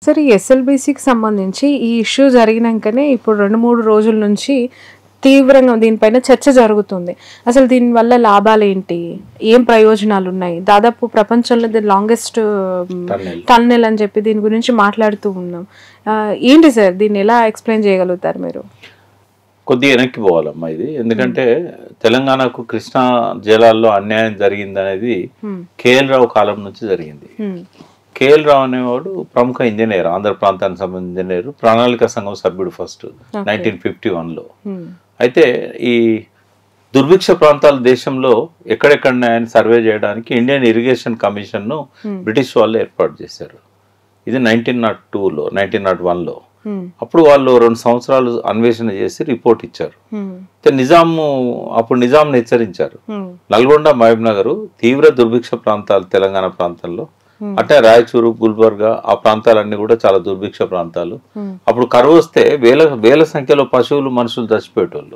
సరే ఎస్ఎల్బిసికి సంబంధించి ఈ ఇష్యూ జరిగినాకనే ఇప్పుడు 2-3 రోజుల నుంచి తీవ్రంగా దీనిపైన చర్చ జరుగుతుంది. అసలు దీనివల్ల లాభాలు ఏంటి, ఏం ప్రయోజనాలు ఉన్నాయి, దాదాపు ప్రపంచంలో ది లాంగెస్ట్ టన్నెల్ అని చెప్పి దీని గురించి మాట్లాడుతూ ఉన్నాం. ఏంటి సార్, దీన్ని ఎలా ఎక్స్ప్లెయిన్ చేయగలుగుతారు మీరు? కొద్దిగా వెనక్కి పోవాలమ్మా ఇది, ఎందుకంటే తెలంగాణకు కృష్ణా జలాల్లో అన్యాయం జరిగింది అనేది కేఎల్ రావు కాలం నుంచి జరిగింది. కేఎల్ రావు అనేవాడు ప్రముఖ ఇంజనీర్, ఆంధ్ర ప్రాంతానికి సంబంధించిన ఇంజనీర్, ప్రణాళిక సంఘం సభ్యుడు ఫస్ట్ 1951లో. అయితే ఈ దుర్భిక్ష ప్రాంతాల దేశంలో ఎక్కడెక్కడ ఆయన సర్వే చేయడానికి ఇండియన్ ఇరిగేషన్ కమిషన్ను బ్రిటిష్ వాళ్ళు ఏర్పాటు చేశారు. ఇది 1902లో 1901లో. అప్పుడు వాళ్ళు 2 సంవత్సరాలు అన్వేషణ చేసి రిపోర్ట్ ఇచ్చారు. అప్పుడు నిజాంను హెచ్చరించారు, నల్గొండ, మహబూబ్ నగర్ తీవ్ర దుర్భిక్ష ప్రాంతాలు తెలంగాణ ప్రాంతంలో, అంటే రాయచూరు, గుల్బర్గా ఆ ప్రాంతాలన్నీ కూడా చాలా దుర్భిక్ష ప్రాంతాలు. అప్పుడు కరువు వస్తే వేల సంఖ్యలో పశువులు, మనుషులు చచ్చిపోయేటోళ్ళు.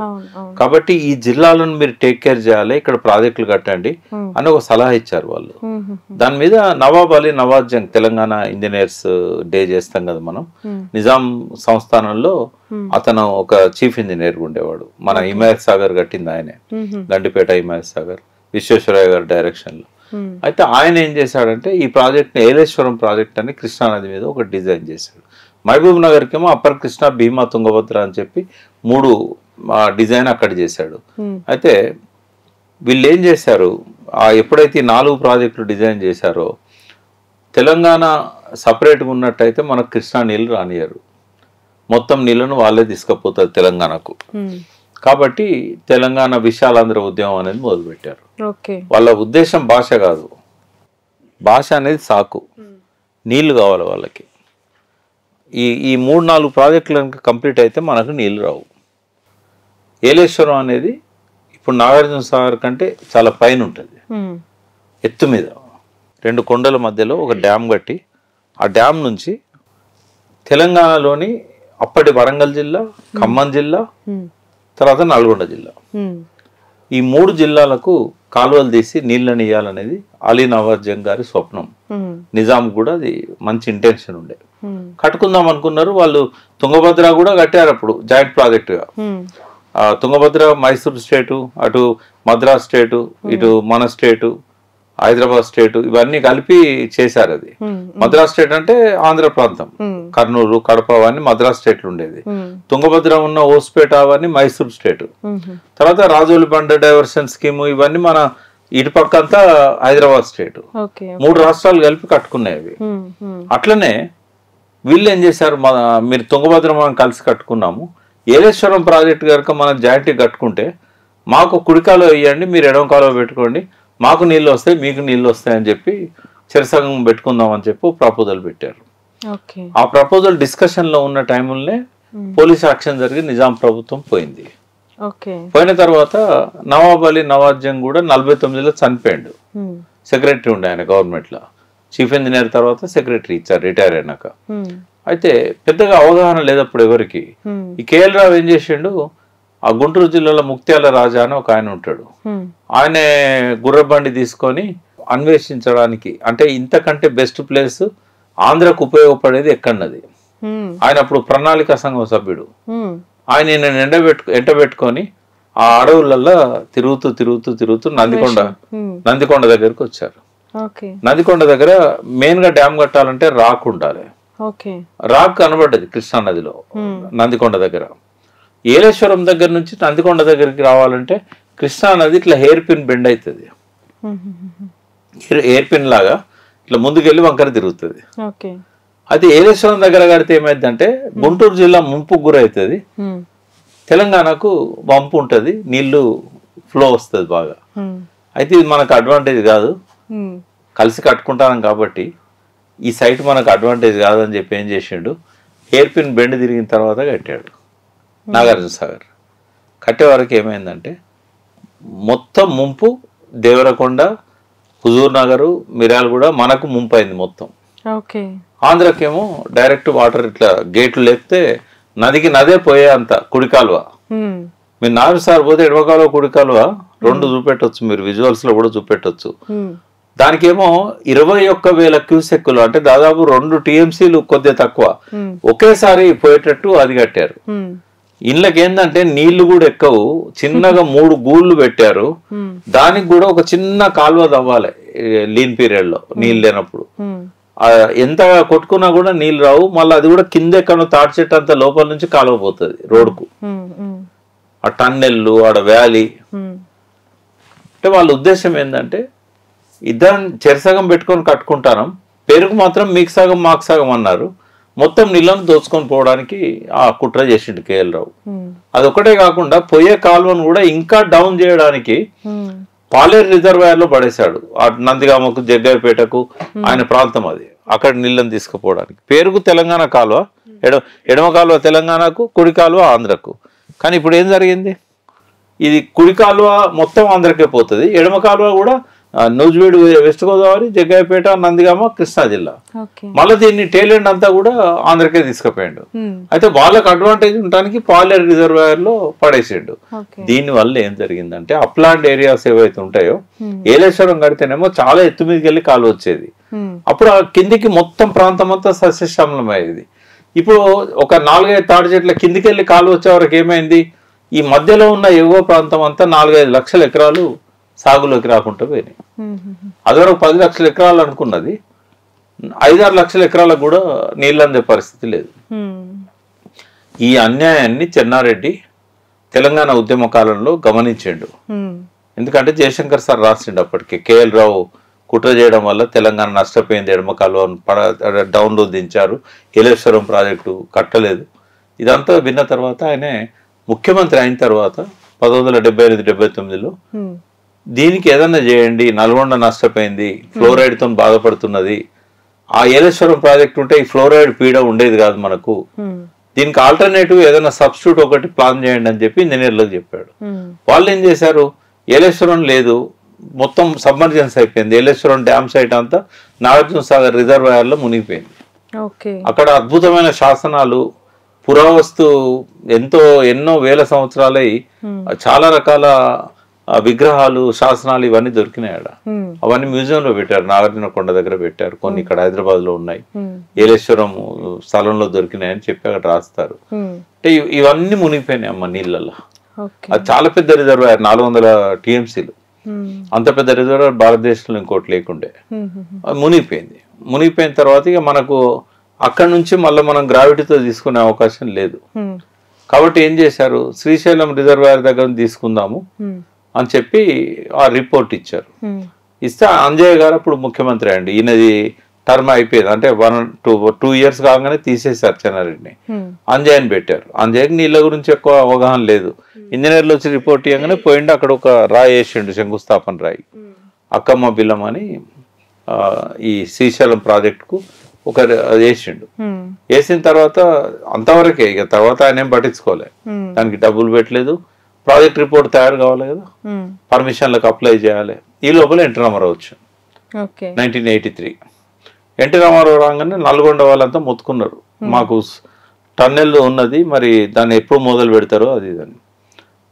కాబట్టి ఈ జిల్లాలను మీరు టేక్ కేర్ చేయాలి, ఇక్కడ ప్రాజెక్టులు కట్టండి అని ఒక సలహా ఇచ్చారు వాళ్ళు. దాని మీద నవాబ్ అలీ నవాజ్ జంగ్, తెలంగాణ ఇంజనీర్స్ డే చేస్తాం కదా మనం, నిజాం సంస్థానంలో అతను ఒక చీఫ్ ఇంజనీర్ ఉండేవాడు. మన హిమాయత్ సాగర్ కట్టింది ఆయనే, గండిపేట హిమాయత్ సాగర్, విశ్వేశ్వరయ్య గారి డైరెక్షన్ లో. అయితే ఆయన ఏం చేశాడంటే ఈ ప్రాజెక్ట్ ని ఏలేశ్వరం ప్రాజెక్ట్ అని కృష్ణానది మీద ఒక డిజైన్ చేశాడు. మహబూబ్ నగర్కి ఏమో అప్పర్ కృష్ణ, భీమా, తుంగభద్ర అని చెప్పి 3 డిజైన్ అక్కడ చేశాడు. అయితే వీళ్ళు ఏం చేశారు, ఎప్పుడైతే 4 ప్రాజెక్టులు డిజైన్ చేశారో తెలంగాణ సపరేట్గా ఉన్నట్టయితే మనకు కృష్ణా నీళ్ళు రానియరు, మొత్తం నీళ్ళను వాళ్ళే తీసుకుపోతారు తెలంగాణకు. కాబట్టి తెలంగాణ విశాలాంధ్ర ఉద్యమం అనేది మొదలుపెట్టారు. వాళ్ళ ఉద్దేశం భాష కాదు, భాష అనేది సాకు, నీళ్లు కావాలి వాళ్ళకి. ఈ 3-4 ప్రాజెక్టులు కంప్లీట్ అయితే మనకు నీళ్లు రావు. ఏలేశ్వరం అనేది ఇప్పుడు నాగార్జున సాగర్ కంటే చాలా పైన ఉంటుంది, ఎత్తు మీద 2 కొండల మధ్యలో ఒక డ్యామ్ కట్టి ఆ డ్యామ్ నుంచి తెలంగాణలోని అప్పటి వరంగల్ జిల్లా, ఖమ్మం జిల్లా, తర్వాత నల్గొండ జిల్లా, ఈ 3 జిల్లాలకు కాలువలు తీసి నీళ్ళని ఇవ్వాలనేది అలీ నవాజ్ జంగ్ గారి స్వప్నం. నిజాం కూడా అది మంచి ఇంటెన్షన్ ఉండే. కట్టుకుందాం అనుకున్నారు వాళ్ళు. తుంగభద్ర కూడా కట్టారు అప్పుడు జాయింట్ ప్రాజెక్టుగా. తుంగభద్ర మైసూర్ స్టేటు, అటు మద్రాస్ స్టేటు, ఇటు మన స్టేటు, హైదరాబాద్ స్టేట్, ఇవన్నీ కలిపి చేశారు. అది మద్రాస్ స్టేట్ అంటే ఆంధ్ర ప్రాంతం, కర్నూలు, కడప అవన్నీ మద్రాస్ స్టేట్లు ఉండేది. తుంగభద్ర ఉన్న ఓస్పేట అవన్నీ మైసూర్ స్టేట్. తర్వాత రాజోలి బండ డైవర్షన్ స్కీమ్ ఇవన్నీ మన ఇటు పక్క అంతా హైదరాబాద్ స్టేట్. 3 రాష్ట్రాలు కలిపి కట్టుకునేవి. అట్లనే వీళ్ళు ఏం చేశారు, మీరు తుంగభద్ర మనం కలిసి కట్టుకున్నాము, ఏలేశ్వరం ప్రాజెక్ట్ కనుక మనం జాయింట్ కట్టుకుంటే మాకు కుడికాలో వేయండి, మీరు ఎడమ కాలో పెట్టుకోండి, మాకు నీళ్ళు వస్తాయి, మీకు నీళ్ళు వస్తాయని చెప్పి చిరసంగం పెట్టుకుందాం అని చెప్పి ప్రపోజల్ పెట్టారు. ఆ ప్రపోజల్ డిస్కషన్ లో ఉన్న టైంలోనే పోలీస్ యాక్షన్ జరిగి నిజాం ప్రభుత్వం పోయింది. పోయిన తర్వాత నవాబ్ అలీ నవాజ్ జంగ్ కూడా 49లో చనిపోయాడు. సెక్రటరీ ఉండే ఆయన గవర్నమెంట్ లో, చీఫ్ ఇంజనీర్ తర్వాత సెక్రటరీ ఇచ్చారు రిటైర్ అయినాక. అయితే పెద్దగా అవగాహన లేదప్పుడు ఎవరికి. ఈ కేఎల్ రావు ఏం చేసిండు, ఆ గుంటూరు జిల్లాలో ముక్త్యాల రాజా అని ఒక ఆయన ఉంటాడు, ఆయనే గుర్రబండి తీసుకొని అన్వేషించడానికి, అంటే ఇంతకంటే బెస్ట్ ప్లేస్ ఆంధ్రకు ఉపయోగపడేది ఎక్కడన్నది. ఆయన అప్పుడు ప్రణాళిక సంఘం సభ్యుడు. ఆయన ఎండబెట్టుకొని ఆ అడవులలో తిరుగుతూ నందికొండ దగ్గరకు వచ్చారు. నందికొండ దగ్గర మెయిన్ గా డ్యామ్ కట్టాలంటే రాక్ ఉండాలి. రాక్ కనబడ్డది కృష్ణా నదిలో నందికొండ దగ్గర. ఏలేశ్వరం దగ్గర నుంచి నందికొండ దగ్గరికి రావాలంటే కృష్ణా నది ఇట్లా హెయిర్ పిన్ బెండ్ అవుతుంది, హెయిర్ పిన్ లాగా ఇట్లా ముందుకెళ్ళి వంకర తిరుగుతుంది. అయితే ఏలేశ్వరం దగ్గర కడితే ఏమైందంటే గుంటూరు జిల్లా ముంపుకు గురవుతుంది, తెలంగాణకు వంపు ఉంటుంది, నీళ్లు ఫ్లో వస్తుంది బాగా. అయితే ఇది మనకు అడ్వాంటేజ్ కాదు, కలిసి కట్టుకుంటాం కాబట్టి ఈ సైట్ మనకు అడ్వాంటేజ్ కాదని చెప్పి ఏం చేసిండు, హెయిర్ పిన్ బెండ్ తిరిగిన తర్వాత కట్టాడు నాగార్జున సాగర్. కట్టే వరకు ఏమైందంటే మొత్తం ముంపు దేవరకొండ, హుజూర్ నగరు, మిర్యాలగూడ మనకు ముంపు అయింది మొత్తం. ఆంధ్రకేమో డైరెక్ట్ వాటర్ ఇట్లా గేట్లు లేపితే నదికి నదే పోయే అంత కుడి కాలువ. మీరు 4 సార్లు పోతే ఎడమ కాలువ కుడి కాలువ 2 చూపెట్టొచ్చు, మీరు విజువల్స్ లో కూడా చూపెట్టొచ్చు. దానికేమో 21,000 క్యూసెక్కులు అంటే దాదాపు 2 టీఎంసీలు కొద్దిగా తక్కువ ఒకేసారి పోయేటట్టు అది కట్టారు. ఇళ్ళకి ఏంటంటే నీళ్లు కూడా ఎక్కవు, చిన్నగా 3 గూళ్ళు పెట్టారు. దానికి కూడా ఒక చిన్న కాలువ తవ్వాలి లీన్ పీరియడ్ లో, నీళ్ళు లేనప్పుడు. ఎంత కొట్టుకున్నా కూడా నీళ్ళు రావు. మళ్ళీ అది కూడా కింద ఎక్కడో తాటి చెట్టు అంత లోపల నుంచి కాలువ పోతుంది రోడ్కు. ఆ టన్నెళ్ళు ఆడ వ్యాలీ అంటే వాళ్ళ ఉద్దేశం ఏంటంటే ఇద్దరం చెరసగం పెట్టుకొని కట్టుకుంటాను, పెరుగు మాత్రం మీకు సగం మాకు సగం అన్నారు. మొత్తం నీళ్ళను దోచుకొని పోవడానికి ఆ కుట్ర చేసిండు కేఎల్ రావు. అదొకటే కాకుండా పొయ్యే కాలువను కూడా ఇంకా డౌన్ చేయడానికి పాలేరు రిజర్వాయర్ లో పడేశాడు. ఆ నందిగామకు జగ్గయ్యపేటకు ఆయన ప్రాంతం అది, అక్కడ నీళ్ళని తీసుకుపోవడానికి. పేరుకు తెలంగాణ కాలువ, ఎడమ కాలువ తెలంగాణకు, కుడి కాలువ ఆంధ్రకు. కానీ ఇప్పుడు ఏం జరిగింది, ఇది కుడి కాలువ మొత్తం ఆంధ్రకే పోతుంది, ఎడమ కాలువ కూడా నూజివీడు వెస్ట్ గోదావరి, జగ్గయ్యపేట, నందిగామ, కృష్ణా జిల్లా. మళ్ళీ దీన్ని టేలెండ్ అంతా కూడా ఆంధ్రకే తీసుకుపోయాడు. అయితే వాళ్ళకు అడ్వాంటేజ్ ఉండడానికి పాలేరు రిజర్వాయర్ లో పడేసాడు. దీని వల్ల ఏం జరిగిందంటే అప్లాండ్ ఏరియాస్ ఏవైతే ఉంటాయో, ఏలేశ్వరం కడితేనేమో చాలా ఎత్తు మీదకి వెళ్ళి కాలువ వచ్చేది. అప్పుడు ఆ కిందికి మొత్తం ప్రాంతం అంతా సస్యశ్యామలం అయ్యేది. ఇప్పుడు ఒక 4-5 తాటి చెట్ల కిందికి వెళ్ళి కాలువ వచ్చే వరకు ఏమైంది, ఈ మధ్యలో ఉన్న ఎగువ ప్రాంతం అంతా 4-5 లక్షల ఎకరాలు సాగులోకి రాకుండా పోయినాయి. అదివరకు 10 లక్షల ఎకరాలు అనుకున్నది 5-6 లక్షల ఎకరాలకు కూడా నీళ్ళు అందే పరిస్థితి లేదు. ఈ అన్యాయాన్ని చెన్నారెడ్డి తెలంగాణ ఉద్యమ కాలంలో గమనించిండు. ఎందుకంటే జయశంకర్ సార్ రాసిండు అప్పటికి, కేఎల్ రావు కుట్ర చేయడం వల్ల తెలంగాణ నష్టపోయింది, ఎడమ కాలువ డౌన్లో దించారు, ఏలేశ్వరం ప్రాజెక్టు కట్టలేదు. ఇదంతా విన్న తర్వాత ఆయనే ముఖ్యమంత్రి అయిన తర్వాత 1978-79లో దీనికి ఏదన్నా చేయండి, నల్గొండ నష్టపోయింది, ఫ్లోరైడ్ తో బాధపడుతున్నది, ఆ ఏలేశ్వరం ప్రాజెక్ట్ ఉంటే ఈ ఫ్లోరైడ్ పీడ ఉండేది కాదు మనకు, దీనికి ఆల్టర్నేటివ్ ఏదైనా సబ్స్టిట్యూట్ ఒకటి ప్లాన్ చేయండి అని చెప్పి ఇంజనీర్లకు చెప్పాడు. వాళ్ళు ఏం చేశారు, ఏలేశ్వరం లేదు, మొత్తం సబ్మర్జెన్స్ అయిపోయింది, ఏలేశ్వరం డ్యామ్ సైట్ అంతా నాగార్జున సాగర్ రిజర్వాయర్ లో మునిగిపోయింది. అక్కడ అద్భుతమైన శాసనాలు, పురావస్తు ఎన్నో వేల సంవత్సరాలై చాలా రకాల విగ్రహాలు, శాసనాలు ఇవన్నీ దొరికినాయడ. అవన్నీ మ్యూజియం లో పెట్టారు, నాగార్జున కొండ దగ్గర పెట్టారు, కొన్ని ఇక్కడ హైదరాబాద్ లో ఉన్నాయి, ఏలేశ్వరం స్థలంలో దొరికినాయని చెప్పి అక్కడ రాస్తారు. అంటే ఇవన్నీ మునిగిపోయినాయి అమ్మ నీళ్ళల్లో. అది చాలా పెద్ద రిజర్వాయర్, 400 టీఎంసీలు. అంత పెద్ద రిజర్వాయర్ భారతదేశంలో ఇంకోటి లేకుండే. మునిగిపోయింది. మునిగిపోయిన తర్వాత ఇక మనకు అక్కడి నుంచి మళ్ళీ మనం గ్రావిటీతో తీసుకునే అవకాశం లేదు. కాబట్టి ఏం చేశారు, శ్రీశైలం రిజర్వాయర్ దగ్గర తీసుకుందాము అని చెప్పి ఆ రిపోర్ట్ ఇచ్చారు. ఇస్తే అంజయ్య గారు అప్పుడు ముఖ్యమంత్రి అండి, ఈయనది టర్మ్ అయిపోయింది, అంటే 1-2 ఇయర్స్ కాగానే తీసేశారు చెన్నారెడ్డిని, అంజయ్యని పెట్టారు. అంజయ్యకి నీళ్ళ గురించి ఎక్కువ అవగాహన లేదు. ఇంజనీర్లు వచ్చి రిపోర్ట్ ఇవ్వగానే పోయిండు, అక్కడ ఒక రాయి వేసిండు, శంకుస్థాపన రాయి, అక్కమ్మ బిల్లం అని ఈ శ్రీశైలం ప్రాజెక్టుకు ఒక వేసిండు. వేసిన తర్వాత అంతవరకే, ఇక తర్వాత ఆయన ఏం పట్టించుకోలే, దానికి డబ్బులు పెట్టలేదు. ప్రాజెక్ట్ రిపోర్ట్ తయారు కావాలి కదా, పర్మిషన్లకు అప్లై చేయాలి. ఈ లోపల ఎన్టీ రామారావు వచ్చాడు 1983. ఎన్టీ రామారావు రాగానే నల్గొండ వాళ్ళంతా మొత్తుకున్నారు, మాకు టన్నెల్ ఉన్నది, మరి దాన్ని ఎప్పుడు మొదలు పెడతారో అది ఇదని.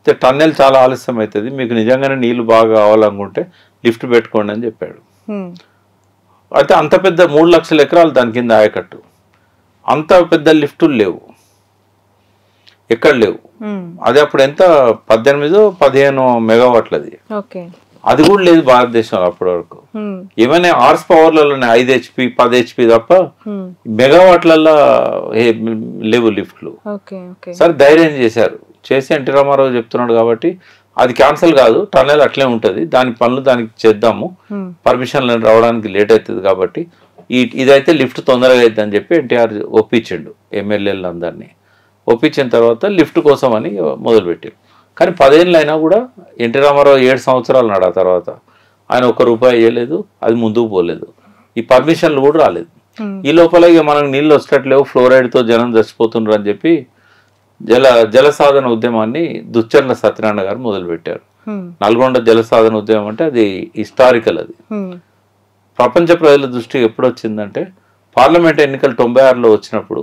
టన్నెల్ చాలా ఆలస్యం అవుతుంది, మీకు నిజంగానే నీళ్లు బాగా కావాలనుకుంటే లిఫ్ట్ పెట్టుకోండి అని చెప్పాడు. అయితే అంత పెద్ద 3 లక్షల ఎకరాలు దాని కింద ఆయకట్టు, అంత పెద్ద లిఫ్టులు లేవు, ఎక్కడ లేవు. అది అప్పుడు ఎంత 18-15 మెగావాట్లది, అది కూడా లేదు భారతదేశంలో అప్పటి వరకు. ఏమైనా హార్స్ పవర్లలోనే 5 HP 10 HP తప్ప మెగావాట్లలో లేవు లిఫ్ట్లు. సరే ధైర్యం చేశారు, చేసి ఎన్టీ రామారావు చెప్తున్నాడు కాబట్టి అది క్యాన్సల్ కాదు, టన్నెల్ అట్లే ఉంటుంది, దాని పనులు దానికి చేద్దాము, పర్మిషన్లు రావడానికి లేట్ అవుతుంది కాబట్టి ఇదైతే లిఫ్ట్ తొందరగా అవుతుంది అని చెప్పి ఎన్టీఆర్ ఒప్పించిండు ఎమ్మెల్యేలు అందరినీ. ఒప్పించిన తర్వాత లిఫ్ట్ కోసం అని మొదలుపెట్టారు. కానీ 10 ఏళ్ళు అయినా కూడా ఎన్టీ రామారావు 7 సంవత్సరాలు నాడు, ఆ తర్వాత ఆయన ₹1 ఇవ్వలేదు, అది ముందుకు పోలేదు, ఈ పర్మిషన్లు కూడా రాలేదు. ఈ లోపల ఇక మనకు నీళ్ళు వచ్చేటట్లేవు, ఫ్లోరైడ్తో జనం చచ్చిపోతున్నారు అని చెప్పి జలసాధన ఉద్యమాన్ని దుచ్చర్ల సత్యనారాయణ గారు మొదలుపెట్టారు. నల్గొండ జలసాధన ఉద్యమం అంటే అది హిస్టారికల్. అది ప్రపంచ ప్రజల దృష్టికి ఎప్పుడు వచ్చిందంటే పార్లమెంట్ ఎన్నికలు 96లో వచ్చినప్పుడు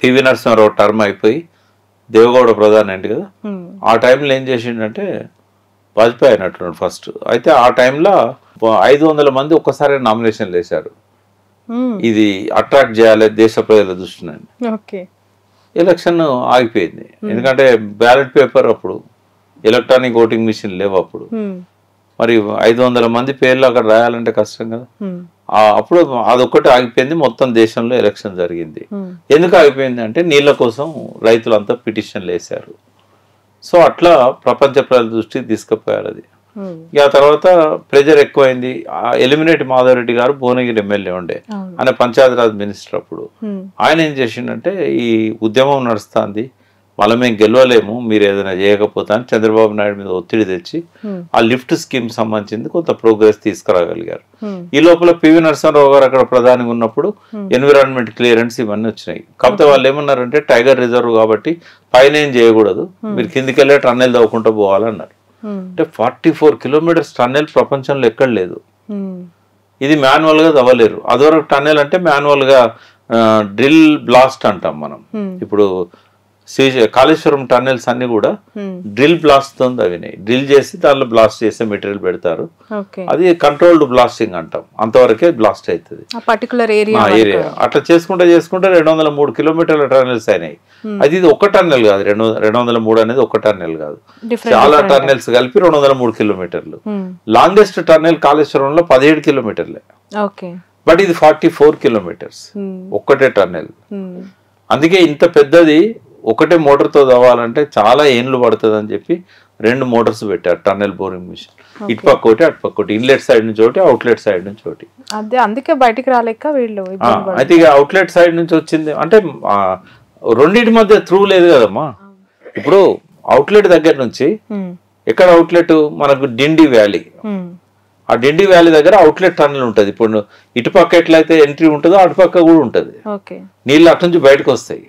పివి నరసింహారావు టర్మ్ అయిపోయి దేవగౌడ ప్రధాని అండి కదా, ఆ టైంలో ఏం చేసిండంటే వాజ్పేయి అయినట్టు ఫస్ట్. అయితే ఆ టైంలో 500 మంది ఒక్కసారి నామినేషన్లు వేశారు, ఇది అట్రాక్ట్ చేయాలి దేశ ప్రజల దృష్టిని. ఎలక్షన్ ఆగిపోయింది, ఎందుకంటే బ్యాలెట్ పేపర్ అప్పుడు ఎలక్ట్రానిక్ ఓటింగ్ మిషన్ లేవు అప్పుడు. మరి 500 మంది పేర్లు అక్కడ రాయాలంటే కష్టం కదా. అప్పుడు అదొక్కటి ఆగిపోయింది, మొత్తం దేశంలో ఎలక్షన్ జరిగింది. ఎందుకు ఆగిపోయింది అంటే నీళ్ళ కోసం రైతులంతా పిటిషన్లు వేశారు. సో అట్లా ప్రపంచ ప్రజల దృష్టికి తీసుకుపోయారు అది. ఇక తర్వాత ప్రెజర్ ఎక్కువైంది. ఎలిమినేట్ మాధవరెడ్డి గారు భువనగిరి ఎమ్మెల్యే ఉండే, ఆయన పంచాయతీరాజ్ మినిస్టర్ అప్పుడు. ఆయన ఏం చేసిండంటే ఈ ఉద్యమం నడుస్తుంది, మళ్ళీ మేము గెలవలేము మీరు ఏదైనా చేయకపోతే అని చంద్రబాబు నాయుడు మీద ఒత్తిడి తెచ్చి ఆ లిఫ్ట్ స్కీమ్ సంబంధించింది కొంత ప్రోగ్రెస్ తీసుకురాగలిగారు. ఈ లోపల పివి నరసింహారావు గారు అక్కడ ప్రధానిగా ఉన్నప్పుడు ఎన్విరాన్మెంట్ క్లియరెన్స్ ఇవన్నీ వచ్చినాయి. కాకపోతే వాళ్ళు ఏమన్నారంటే టైగర్ రిజర్వ్ కాబట్టి పైన ఏం చేయకూడదు, మీరు కిందికి వెళ్ళే టన్నెల్ తవ్వుకుంటూ పోవాలన్నారు. అంటే 44 కిలోమీటర్స్ టన్నెల్ ప్రపంచంలో ఎక్కడ లేదు. ఇది మాన్యువల్ గా తవ్వలేరు. అదివరకు టన్నెల్ అంటే మాన్యువల్ గా డ్రిల్ బ్లాస్ట్ అంటాం మనం. ఇప్పుడు కాళేశ్వరం టన్నెల్స్ అన్ని కూడా డ్రిల్ బ్లాస్ట్ తో అవినాయి. డ్రిల్ చేసి దానిలో బ్లాస్ట్ చేసే మెటీరియల్ పెడతారు, అది కంట్రోల్డ్ బ్లాస్టింగ్ అంటాం, అంతవరకే బ్లాస్ట్ అవుతుంది ఏరియా. అట్లా చేసుకుంటే 203 కిలోమీటర్ల టన్నెల్స్ అయినాయి. అది ఇది ఒక టన్నెల్ కాదు, 203 అనేది ఒక టన్నెల్ కాదు, చాలా టన్నెల్స్ కలిపి 203 కిలోమీటర్లు. లాంగెస్ట్ టన్నెల్ కాళేశ్వరంలో 17 కిలోమీటర్లే, బట్ ఇది 44 కిలోమీటర్స్ ఒక్కటే టన్నెల్. అందుకే ఇంత పెద్దది ఒకటే మోటార్తో తవ్వాలంటే చాలా ఏండ్లు పడుతుంది అని చెప్పి 2 మోటార్స్ పెట్టారు టన్నెల్ బోరింగ్ మిషన్. ఇటుపక్క ఒకటి అటుపక్క ఒకటి, ఇన్లెట్ సైడ్ నుంచి ఒకటి, అవుట్లెట్ సైడ్ నుంచి ఒకటి. అందుకే బయటికి రాలేక వీళ్ళు. అయితే ఇక అవుట్లెట్ సైడ్ నుంచి వచ్చింది అంటే రెండింటి మధ్య త్రూ లేదు కదమ్మా. ఇప్పుడు అవుట్లెట్ దగ్గర నుంచి ఎక్కడ అవుట్లెట్ మనకు డిండి వ్యాలీ, ఆ డిండి వ్యాలీ దగ్గర అవుట్లెట్ టన్నెల్ ఉంటుంది. ఇప్పుడు ఇటుపక్క ఎట్లయితే ఎంట్రీ ఉంటుందో అటుపక్క కూడా ఉంటుంది, నీళ్ళు అటు నుంచి బయటకు వస్తాయి.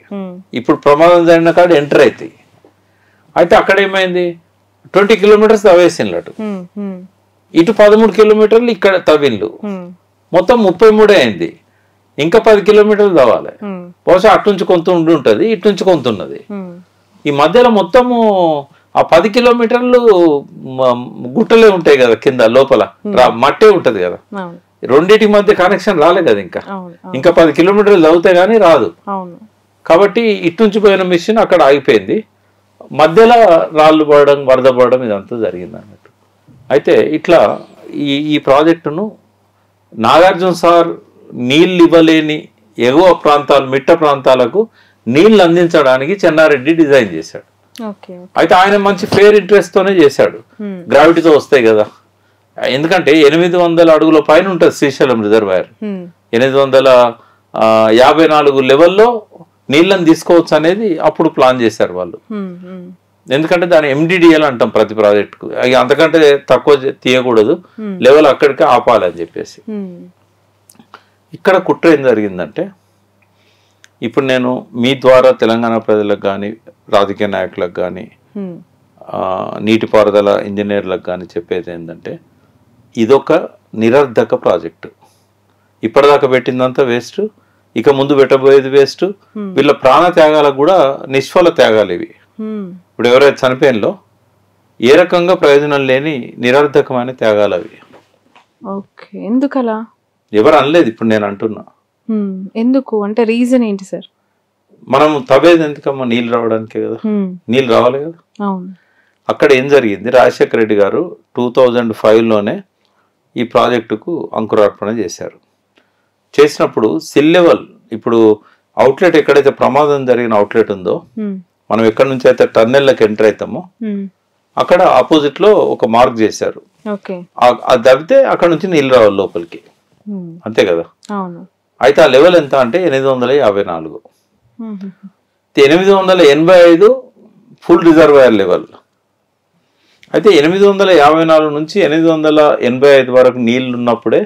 ఇప్పుడు ప్రమాదం జరిగిన కాడ ఎంటర్ అవుతాయి. అయితే అక్కడ ఏమైంది, 20 కిలోమీటర్స్ తవ్వేసిండ్లు అటు, ఇటు 13 కిలోమీటర్లు ఇక్కడ తవ్విండ్లు, మొత్తం 33 అయింది. ఇంకా 10 కిలోమీటర్లు తవ్వాలి. బహుశా అటు నుంచి కొంత ఉండి ఉంటుంది, ఇటు నుంచి కొంత ఉన్నది. ఈ మధ్యలో మొత్తము ఆ 10 కిలోమీటర్లు గుట్టలే ఉంటాయి కదా, కింద లోపల మట్టే ఉంటది కదా, రెండింటి మధ్య కనెక్షన్ రాలే కదా. ఇంకా 10 కిలోమీటర్లు తవ్వుతే గానీ రాదు. కాబట్టి ఇటు నుంచి పోయిన మిషన్ అక్కడ ఆగిపోయింది, మధ్యలో రాళ్ళు పడడం వరద పడడం ఇదంతా జరిగింది అన్నట్టు. అయితే ఇట్లా ఈ ప్రాజెక్టును నాగార్జున సార్ నీళ్ళు ఇవ్వలేని ఎగువ ప్రాంతాలు మిట్ట ప్రాంతాలకు నీళ్లు అందించడానికి చెన్నారెడ్డి డిజైన్ చేశాడు. అయితే ఆయన మంచి ఫేర్ ఇంట్రెస్ట్ తోనే చేశాడు, గ్రావిటీతో వస్తాయి కదా. ఎందుకంటే 800 అడుగుల పైన ఉంటుంది శ్రీశైలం రిజర్వాయర్, 854 లెవెల్లో నీళ్ళని తీసుకోవచ్చు అనేది అప్పుడు ప్లాన్ చేశారు వాళ్ళు. ఎందుకంటే దాని ఎండిడిఎల్ అంటాం ప్రతి ప్రాజెక్టుకు, అంతకంటే తక్కువ తీయకూడదు, లెవెల్ అక్కడికే ఆపాలని చెప్పేసి. ఇక్కడ కుట్ర ఏం జరిగిందంటే, ఇప్పుడు నేను మీ ద్వారా తెలంగాణ ప్రజలకు కానీ రాజకీయ నాయకులకు కానీ నీటిపారుదల ఇంజనీర్లకు కానీ చెప్పేది ఏంటంటే, ఇదొక నిరర్ధక ప్రాజెక్టు. ఇప్పటిదాకా పెట్టిందంతా వేస్ట్, ఇక ముందు పెట్టబోయేది వేస్ట్. వీళ్ళ ప్రాణ త్యాగాలకు కూడా నిష్ఫల త్యాగాలు ఇవి. ఇప్పుడు ఎవరైతే చనిపోయినలో ఏ రకంగా ప్రయోజనం లేని నిరర్ధకమైన త్యాగాలు అవి. ఎందుకలా ఎవరు అనలేదు, ఇప్పుడు నేను అంటున్నా. ఎందుకు అంటే రీజన్ ఏంటి సార్? మనం తవ్వేది ఎందుకమ్మా, నీళ్ళు రావడానికే కదా, నీళ్ళు రావాలి కదా. అక్కడ ఏం జరిగింది, రాజశేఖర రెడ్డి గారు 2005లోనే ఈ ప్రాజెక్టుకు అంకురార్పణ చేశారు. చేసినప్పుడు సిల్ లెవెల్, ఇప్పుడు అవుట్లెట్ ఎక్కడైతే ప్రమాదం జరిగిన అవుట్లెట్ ఉందో, మనం ఎక్కడి నుంచి అయితే టన్నెల్లోకి ఎంటర్ అవుతామో అక్కడ ఆపోజిట్ లో ఒక మార్క్ చేశారు. అది తవ్వితే అక్కడ నుంచి నీళ్ళు రావాలి లోపలికి, అంతే కదా. అయితే ఆ లెవెల్ ఎంత అంటే 854. 885 ఫుల్ రిజర్వాయర్ లెవెల్. అయితే 854 నుంచి 885 వరకు నీళ్లు ఉన్నప్పుడే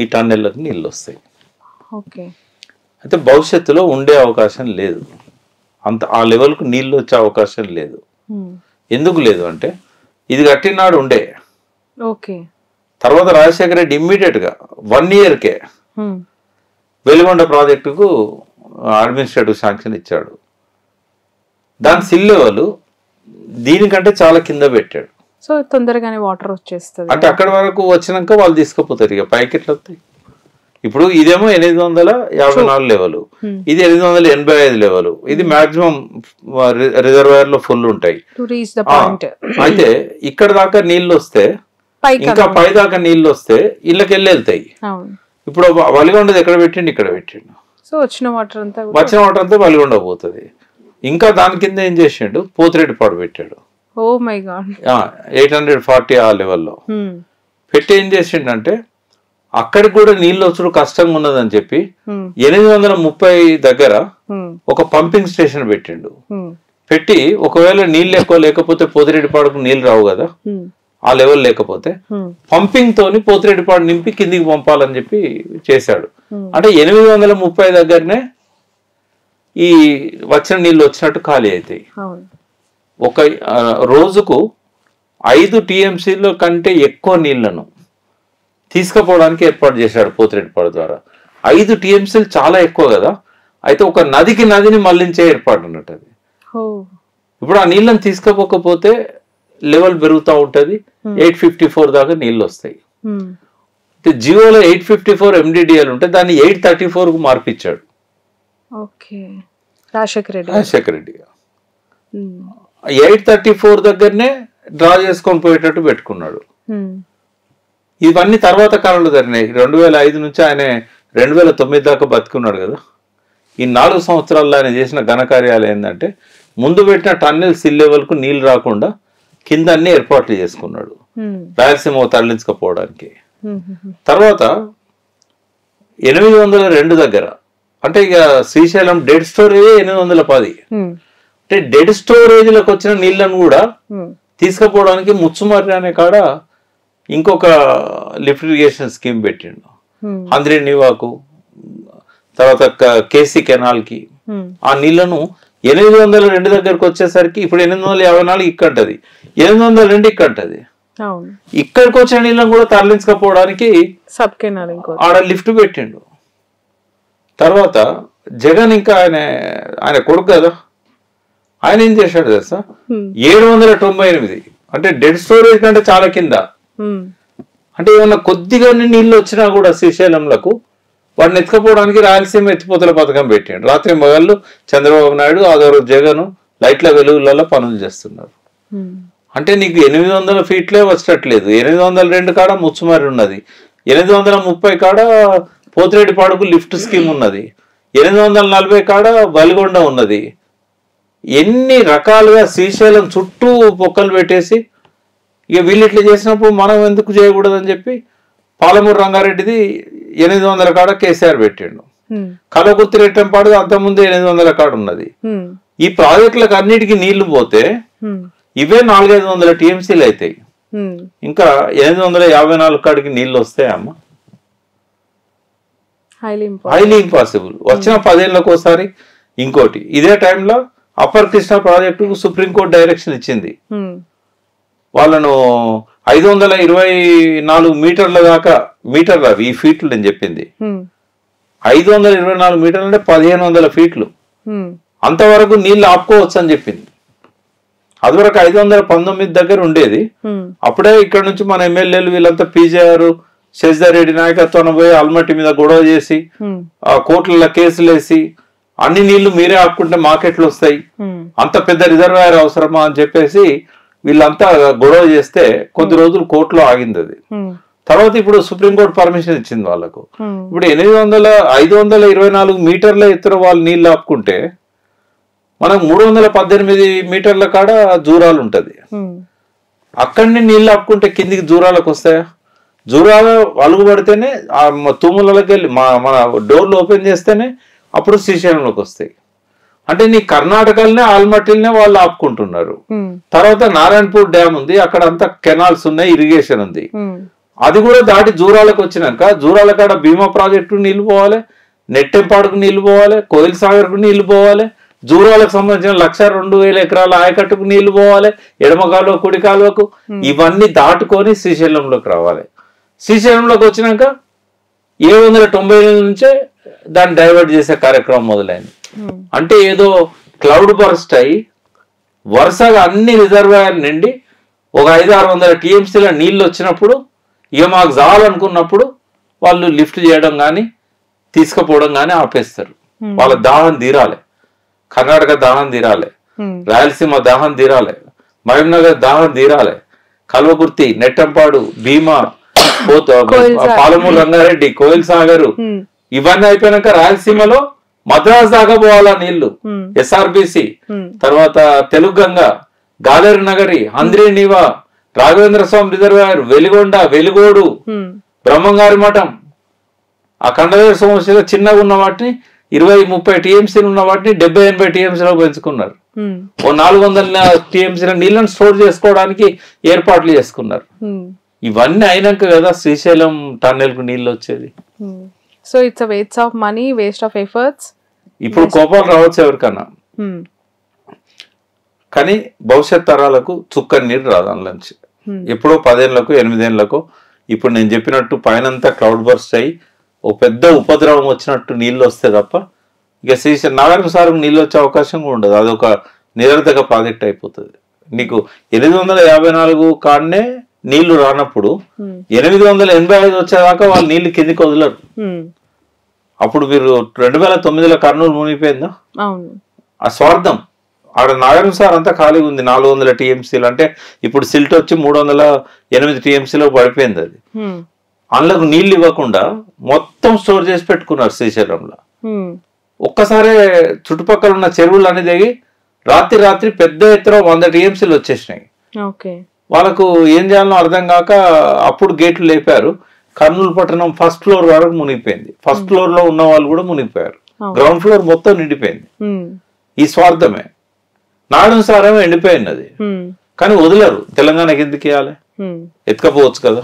ఈ టన్నెళ్ళకు నీళ్ళు వస్తాయి. అయితే భవిష్యత్తులో ఉండే అవకాశం లేదు, అంత ఆ లెవెల్కు నీళ్ళు వచ్చే అవకాశం లేదు. ఎందుకు లేదు అంటే, ఇది కట్టినాడు ఉండే, తర్వాత రాజశేఖర రెడ్డి ఇమ్మీడియట్ గా 1 ఇయర్కే వెలిగొండ ప్రాజెక్టుకు అడ్మినిస్ట్రేటివ్ శాంక్షన్ ఇచ్చాడు. దాని సిల్ లెవెల్ దీనికంటే చాలా కింద పెట్టాడు. సో తొందరగానే వాటర్ వచ్చేస్తుంది. అంటే అక్కడ వరకు వచ్చినాక వాళ్ళు తీసుకుపోతారు, ఇక పైకి ఎట్లా వస్తాయి. ఇప్పుడు ఇదేమో 854 లెవెల్, ఇది 885 లెవెల్. ఇది మాక్సిమం రిజర్వాయర్ లో ఫుల్ ఉంటాయి. అయితే ఇక్కడ దాకా నీళ్లు వస్తే, ఇంకా పై దాకా నీళ్లు వస్తే ఇళ్ళకి వెళ్తాయి. ఇప్పుడు వలిగొండది ఎక్కడ పెట్టిండు, ఇక్కడ పెట్టిండు. సో వచ్చిన వాటర్ అంతా వలిగొండ పోతుంది. ఇంకా దాని కింద ఏం చేసిండు, పోతిరెడ్డిపాడు పెట్టాడు. Oh my God. 840 ఆ లెవెల్లో పెట్టి ఏం చేసిండంటే అక్కడికి కూడా నీళ్ళు వచ్చుడు కష్టంగా ఉన్నదని చెప్పి 830 దగ్గర ఒక పంపింగ్ స్టేషన్ పెట్టిండు. పెట్టి ఒకవేళ నీళ్ళు ఎక్కువ లేకపోతే పోతిరెడ్డిపాడుకు నీళ్ళు రావు కదా, ఆ లెవెల్ లేకపోతే పంపింగ్ తోని పోతిరెడ్డిపాడు నింపి కిందికి పంపాలని చెప్పి చేశాడు. అంటే 830 దగ్గరనే ఈ వచ్చిన నీళ్ళు వచ్చినట్టు ఖాళీ అవుతాయి. ఒక రోజుకు 5 TMCల కంటే ఎక్కువ నీళ్లను తీసుకుపోవడానికి ఏర్పాటు చేశాడు పోతిరెడ్డిపాడు ద్వారా. 5 TMCలు చాలా ఎక్కువ కదా, అయితే ఒక నదిని మళ్లించే ఏర్పాటు అన్నట్టు అది. ఇప్పుడు ఆ నీళ్ళని తీసుకుపోకపోతే లెవెల్ పెరుగుతూ ఉంటది, 854 దాకా నీళ్ళు వస్తాయి. జియోలో 854 MDDL ఉంటే దాన్ని 834 కు మార్పిచ్చాడు రాజశేఖర రెడ్డి. 834 దగ్గరనే డ్రా చేసుకొని పోయేటట్టు పెట్టుకున్నాడు. ఇవన్నీ తర్వాత కాలంలో జరిగినాయి. 2005 నుంచి ఆయన 2009 దాకా బతుకున్నాడు కదా. ఈ 4 సంవత్సరాల్లో ఆయన చేసిన ఘనకార్యాలు ఏంటంటే ముందు పెట్టిన టన్నెల్ సిల్ లెవెల్ కు నీళ్లు రాకుండా కింద అన్ని ఏర్పాట్లు చేసుకున్నాడు రాయలసీమ తరలించకపోవడానికి. తర్వాత 802 దగ్గర అంటే ఇక శ్రీశైలం డెడ్ స్టోరేజ్ 810. అంటే డెడ్ స్టోరేజ్లకు వచ్చిన నీళ్లను కూడా తీసుకుపోవడానికి ముచ్చుమర్రి అనే కాడ ఇంకొక లిఫ్ట్ ఇరిగేషన్ స్కీమ్ పెట్టిండు. హంద్రీ నివాకు తర్వాత కేసీ కెనాల్ కి ఆ నీళ్లను 802 దగ్గరకు వచ్చేసరికి ఇప్పుడు 854 ఇక్కంటది, 802 ఇక్కంటది. ఇక్కడికి వచ్చిన నీళ్ళని కూడా తరలించకపోవడానికి ఆడ లిఫ్ట్ పెట్టిండు. తర్వాత జగన్ ఇంకా ఆయన కొడుకు కదా, ఆయన ఏం చేశాడు తెలుసా, 798 అంటే డెడ్ స్టోరేజ్ కంటే చాలా కింద. అంటే ఏమన్నా కొద్దిగా నీళ్లు వచ్చినా కూడా శ్రీశైలంలకు వాడిని ఎత్తుకపోవడానికి రాయలసీమ ఎత్తిపోతల పథకం పెట్టాడు. రాత్రి మగళ్ళు చంద్రబాబు నాయుడు, ఆదరు జగన్ లైట్ల వెలుగులలో పనులు చేస్తున్నారు. అంటే నీకు 800 ఫీట్లే వచ్చేటట్లేదు. 802 కాడ ముచ్చుమారి ఉన్నది, 830 కాడ పోతిరెడ్డిపాడుకు లిఫ్ట్ స్కీమ్ ఉన్నది, 840 కాడ బలిగొండ ఉన్నది. ఎన్ని రకాలుగా శ్రీశైలం చుట్టూ పొక్కలు పెట్టేసి ఇక వీళ్ళు ఇట్లా చేసినప్పుడు మనం ఎందుకు చేయకూడదని చెప్పి పాలమూరు రంగారెడ్డిది 800 కాడ కేసీఆర్ పెట్టిండు. కలకుర్తి రెట్టంపాడు అంతకుముందు 800 కాడ ఉన్నది. ఈ ప్రాజెక్టులకు అన్నిటికీ నీళ్లు పోతే ఇవే 400-500 TMCలు అవుతాయి. ఇంకా 854 కాడికి నీళ్లు వస్తాయమ్మా, హైలీ ఇంపాసిబుల్. వచ్చిన 10 ఏళ్ళకి ఒకసారి. ఇంకోటి ఇదే టైంలో అప్పర్ కృష్ణా ప్రాజెక్టుకు సుప్రీంకోర్టు డైరెక్షన్ ఇచ్చింది. వాళ్ళను 524 మీటర్ల దాకా, మీటర్లు అవి ఈ ఫీట్లు నేను చెప్పింది, 524 మీటర్లు అంటే 1500 ఫీట్లు అంతవరకు నీళ్లు ఆపుకోవచ్చు అని చెప్పింది. అదివరకు 519 దగ్గర ఉండేది. అప్పుడే ఇక్కడ నుంచి మన ఎమ్మెల్యేలు వీళ్ళంతా పీజేఆర్ శశిధర్ నాయకత్వాన్ని పోయి అల్మట్టి మీద గొడవ చేసి ఆ కోర్టులలో కేసులు వేసి అన్ని నీళ్లు మీరే ఆపుకుంటే మాకెట్లు వస్తాయి, అంత పెద్ద రిజర్వాయర్ అవసరమా అని చెప్పేసి వీళ్ళంతా గొడవ చేస్తే కొద్ది రోజులు కోర్టులో ఆగింది అది. తర్వాత ఇప్పుడు సుప్రీంకోర్టు పర్మిషన్ ఇచ్చింది వాళ్ళకు. ఇప్పుడు 524 మీటర్ల ఎత్తున వాళ్ళు నీళ్లు ఆపుకుంటే మనకు 318 మీటర్ల కాడ జూరాలు ఉంటది. అక్కడిని నీళ్లు ఆపుకుంటే కిందికి జూరాలకు వస్తాయా? జూరాలు అలుగు పడితేనే ఆ తూములకి వెళ్ళి మన డోర్లు ఓపెన్ చేస్తేనే అప్పుడు శ్రీశైలంలోకి వస్తాయి. అంటే నీ కర్ణాటకలోనే ఆల్మట్టిల్నే వాళ్ళు ఆపుకుంటున్నారు. తర్వాత నారాయణపూర్ డ్యామ్ ఉంది, అక్కడ అంతా కెనాల్స్ ఉన్నాయి, ఇరిగేషన్ ఉంది. అది కూడా దాటి జూరాలకు వచ్చినాక జూరాల కాడ భీమా ప్రాజెక్టు నీళ్లు పోవాలి, నెట్టెంపాడుకు నీళ్లు పోవాలి, కోయిల్ సాగర్ కు నీళ్లు పోవాలి, జూరాలకు సంబంధించిన 1,02,000 ఎకరాల ఆయకట్టుకు నీళ్లు పోవాలి, ఎడమ కాలువ కుడి కాలువకు. ఇవన్నీ దాటుకొని శ్రీశైలంలోకి రావాలి. శ్రీశైలంలోకి వచ్చినాక 798 నుంచే దాన్ని డైవర్ట్ చేసే కార్యక్రమం మొదలైంది. అంటే ఏదో క్లౌడ్ బర్స్ట్ అయ్యి వరుసగా అన్ని రిజర్వాయర్ నిండి ఒక 500-600 టీఎంసీల నీళ్లు వచ్చినప్పుడు ఇక మాకు చాలనుకున్నప్పుడు వాళ్ళు లిఫ్ట్ చేయడం కానీ తీసుకుపోవడం కానీ ఆపేస్తారు. వాళ్ళ దాహం తీరాలి, కర్ణాటక దాహం తీరాలి, రాయలసీమ దాహం తీరాలి, మహబూబ్నగర్ దాహం తీరాలి, కల్వకుర్తి, నెట్టంపాడు, భీమా, పాలమూరు రంగారెడ్డి, కోయిల్ సాగర్ ఇవన్నీ అయిపోయినాక రాయలసీమలో మద్రాసు దాకా పోవాలా నీళ్లు. ఎస్ఆర్బిసి తర్వాత తెలుగంగ, గాలేరు నగరి, హంద్రీ నీవా, రాఘవేంద్ర స్వామి రిజర్వాయర్, వెలిగొండ, వెలుగోడు, బ్రహ్మంగారి మఠం, ఆ కండవేరు సమస్యలో చిన్నగా ఉన్న వాటిని 20-30 టీఎంసీలు ఉన్న వాటిని 70-80 టీఎంసీలో పెంచుకున్నారు. ఓ 400 టీఎంసీల నీళ్ళని స్టోర్ చేసుకోవడానికి ఏర్పాట్లు చేసుకున్నారు. ఇవన్నీ అయినాక కదా శ్రీశైలం టన్నెల్ కు నీళ్ళు వచ్చేది. So it's waste of money, waste of efforts. ఇప్పుడు కోపాలు రావచ్చు ఎవరికన్నా, కానీ భవిష్యత్ తరాలకు చుక్కని నీరు రాదు అందులోంచి. ఎప్పుడో 10 ఏళ్లకు 8 ఏళ్లకు ఇప్పుడు నేను చెప్పినట్టు పైనంతా క్లౌడ్ బర్స్ట్ అయ్యి ఓ పెద్ద ఉపద్రవం వచ్చినట్టు నీళ్ళు వస్తే తప్ప ఇక శ్రీశైలం నాగార్జున సాగర్ నీళ్ళు వచ్చే అవకాశం కూడా ఉండదు. అదొక నిరర్ధక ప్రాజెక్ట్ అయిపోతుంది. నీకు 854 కాడనే నీళ్లు రానప్పుడు 885 వచ్చేదాకా వాళ్ళు నీళ్లు కిందికి వదలరు. అప్పుడు మీరు 2009లో కర్నూలు మునిగిపోయిందా? ఆ స్వార్థం. ఆడ నాగార్జున సార్ అంతా ఖాళీగా ఉంది, 400 టీఎంసీలు. అంటే ఇప్పుడు సిల్ట్ వచ్చి 308 టీఎంసీలో పడిపోయింది. అది అందులోకి నీళ్లు ఇవ్వకుండా మొత్తం స్టోర్ చేసి పెట్టుకున్నారు శ్రీశైలంలో. ఒక్కసారి చుట్టుపక్కల ఉన్న చెరువులు అన్ని దిగి రాత్రి పెద్ద ఎత్తున 100 టీఎంసీలు వచ్చేసినాయి. వాళ్ళకు ఏం చేయాలో అర్థం కాక అప్పుడు గేట్లు లేపారు. కర్నూలు పట్టణం ఫస్ట్ ఫ్లోర్ వరకు మునిగిపోయింది. ఫస్ట్ ఫ్లోర్ లో ఉన్న వాళ్ళు కూడా మునిగిపోయారు. గ్రౌండ్ ఫ్లోర్ మొత్తం నిండిపోయింది. ఈ స్వార్థమే. నాగార్జున సాగర్ ఎండిపోయింది అది, కానీ వదిలేరు. తెలంగాణకి ఎందుకు ఇవ్వాలి? ఎత్తుకపోవచ్చు కదా.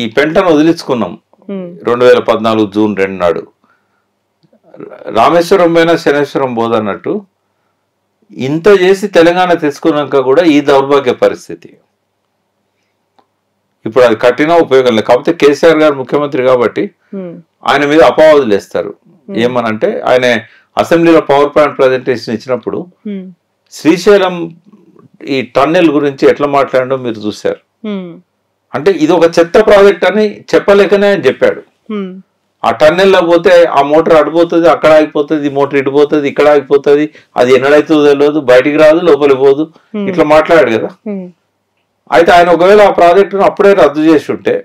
ఈ పెంటను వదిలించుకున్నాం 2014 జూన్ 2 నాడు. రామేశ్వరం పైన శనేశ్వరం బోధన్నట్టు ఇంత చేసి తెలంగాణ తెచ్చుకున్నాక కూడా ఈ దౌర్భాగ్య పరిస్థితి. ఇప్పుడు అది కట్టినా ఉపయోగం లేదు. కాకపోతే కేసీఆర్ గారు ముఖ్యమంత్రి కాబట్టి ఆయన మీద అపవాదులు వేస్తారు. ఏమనంటే ఆయన అసెంబ్లీలో పవర్ పాయింట్ ప్రజెంటేషన్ ఇచ్చినప్పుడు శ్రీశైలం ఈ టన్నెల్ గురించి ఎట్లా మాట్లాడడం మీరు చూశారు. అంటే ఇది ఒక చెత్త ప్రాజెక్ట్ అని చెప్పలేకనే ఆయన చెప్పాడు. ఆ టన్నెల్లో పోతే ఆ మోటార్ అడిపోతుంది, అక్కడ ఆగిపోతుంది, ఈ మోటార్ ఇడిపోతుంది, ఇక్కడ ఆగిపోతుంది, అది ఎన్నడైతుందో తెలియదు, బయటికి రాదు, లోపలికి పోదు, ఇట్లా మాట్లాడాడు కదా. అయితే ఆయన ఒకవేళ ఆ ప్రాజెక్టును అప్పుడే రద్దు చేసి ఉంటే,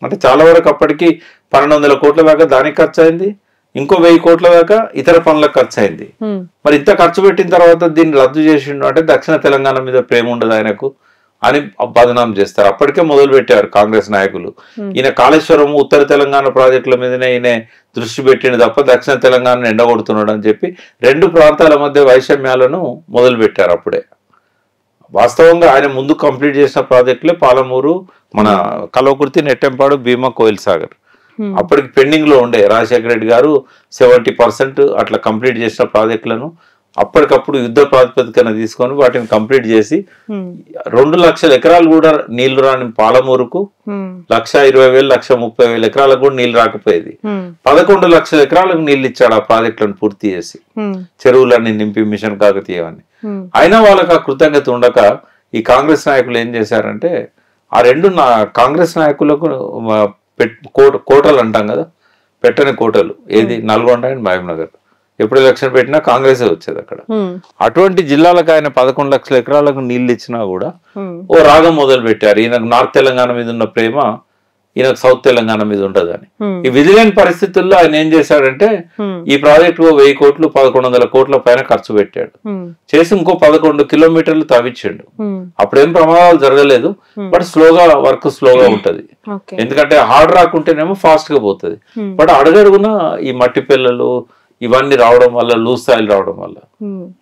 అంటే చాలా వరకు అప్పటికి 1200 కోట్ల దాకా దానికి ఖర్చు అయింది, ఇంకో 1000 కోట్ల దాకా ఇతర పనులకు ఖర్చు అయింది. మరి ఇంత ఖర్చు పెట్టిన తర్వాత దీన్ని రద్దు చేసిండు అంటే దక్షిణ తెలంగాణ మీద ప్రేమ ఉండదు ఆయనకు అని బదనాం చేస్తారు. అప్పటికే మొదలు పెట్టారు కాంగ్రెస్ నాయకులు. ఈయన కాళేశ్వరం, ఉత్తర తెలంగాణ ప్రాజెక్టుల మీదనే ఈయన దృష్టి పెట్టింది తప్ప దక్షిణ తెలంగాణను ఎండగొడుతున్నాడు అని చెప్పి 2 ప్రాంతాల మధ్య వైషమ్యాలను మొదలు పెట్టారు అప్పుడే. వాస్తవంగా ఆయన ముందు కంప్లీట్ చేసిన ప్రాజెక్టులే పాలమూరు, మన కల్వకుర్తి, నెట్టెంపాడు, భీమా, కోయిల్ సాగర్. అప్పటికి పెండింగ్ లో ఉండే రాజశేఖర రెడ్డి గారు 70% అట్లా కంప్లీట్ చేసిన ప్రాజెక్టులను అప్పటికప్పుడు యుద్ధ ప్రాతిపదికన తీసుకొని వాటిని కంప్లీట్ చేసి 2 లక్షల ఎకరాలు కూడా నీళ్లు రాని పాలమూరుకు 1,20,000, 1,30,000 ఎకరాలకు కూడా నీళ్లు రాకపోయేది. 11 లక్షల ఎకరాలకు నీళ్లు ఇచ్చాడు ఆ ప్రాజెక్టులను పూర్తి చేసి, చెరువులన్నీ నింపి మిషన్ కాకతీయ అని. అయినా వాళ్ళకి ఆ కృతజ్ఞత ఉండక ఈ కాంగ్రెస్ నాయకులు ఏం చేశారంటే ఆ 2 కాంగ్రెస్ నాయకులకు కోటలు అంటాం కదా, పెట్టని కోటలు, ఏది నల్గొండ అండ్ మహబూబ్నగర్. ఎప్పుడు ఎలక్షన్ పెట్టినా కాంగ్రెసే వచ్చేది అక్కడ. అటువంటి జిల్లాలకు ఆయన 11 లక్షల ఎకరాలకు నీళ్లు ఇచ్చినా కూడా ఓ రాగం మొదలు పెట్టారు. ఈయనకు నార్త్ తెలంగాణ మీద ఉన్న ప్రేమ ఈయనకు సౌత్ తెలంగాణ మీద ఉండదని. ఈ విధిలేని పరిస్థితుల్లో ఆయన ఏం చేశాడంటే ఈ ప్రాజెక్టు 1000 కోట్లు 1100 కోట్ల పైన ఖర్చు పెట్టాడు. చేసి ఇంకో 11 కిలోమీటర్లు తవ్వించాడు. అప్పుడేం ప్రమాదాలు జరగలేదు, బట్ వర్క్ స్లోగా ఉంటది. ఎందుకంటే హార్డ్ రాక్ ఉంటేనేమో ఫాస్ట్ గా పోతుంది. బట్ అడుగడుగున ఈ మట్టి పిల్లలు ఇవన్నీ రావడం వల్ల, లూజ్ సాయిల్ రావడం వల్ల